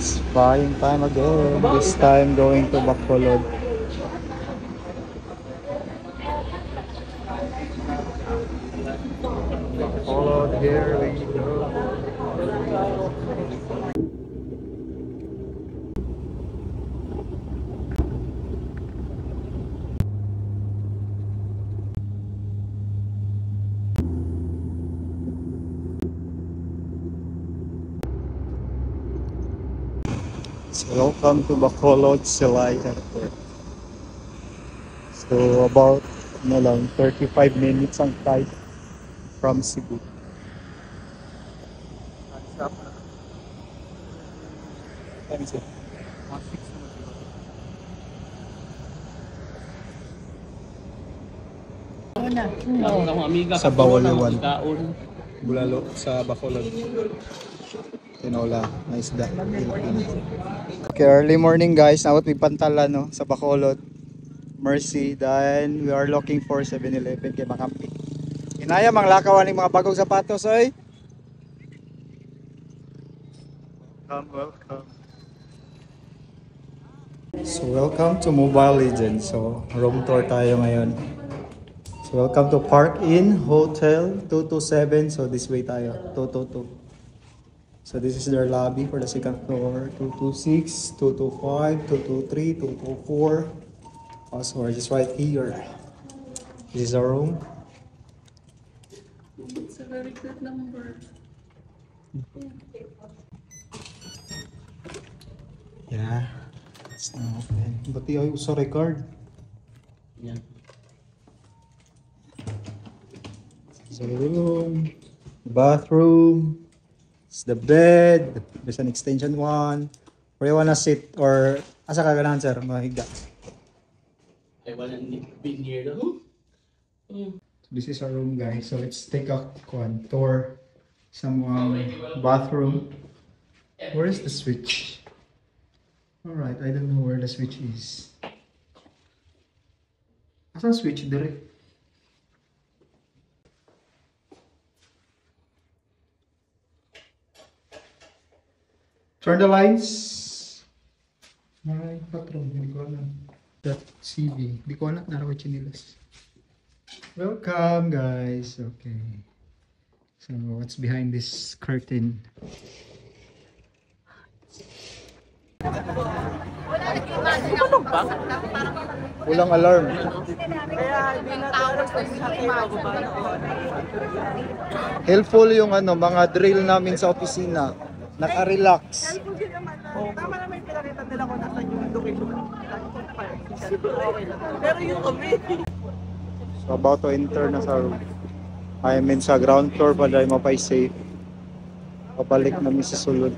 It's buying time again. This time going to Bacolod. Bacolod, here we go. So welcome to Bacolod Silay Airport. So about 35 minutes ang flight from Cebu. Let me see. Sa Bawaliwan. Bulalo sa Bacolod. Tinola, nice da. Okay, early morning guys. Nawat may pantala no sa Bacolod. Mercy. Then we are looking for 7-Eleven kay makampi. Inaya mang lakawan ng mga bagong sapatos oy. Welcome. So welcome to Mobile Legends. So room tour tayo ngayon. So welcome to Park Inn Hotel 227. So this way tayo. 222. So this is their lobby for the second floor. 226, 225, 223, 224. Also we're just right here. This is our room. It's a very good number. Yeah. It's now open. But I also record. Yeah. This is the room. Bathroom. It's the bed. There's an extension one. Where you wanna sit or asa ka ganahan sir? Mahiga. I wasn't been here though. This is our room guys. So let's take a tour. Some bathroom. Where is the switch? Alright, I don't know where the switch is. Asa switch dire? Turn the lights. Alright, patron. Hindi ko alam. That CV. Hindi ko alam. Naraway chinilas. Welcome guys. Okay. So what's behind this curtain? Walang alarm. Helpful yung mga drill namin sa opisina. Naka-relax. Tama naman yung pinakita nila kung nasa yung location. Pero yung kami. So about to enter na sa room. I mean sa ground floor pa dahil mapay safe. Pabalik namin sa sulod.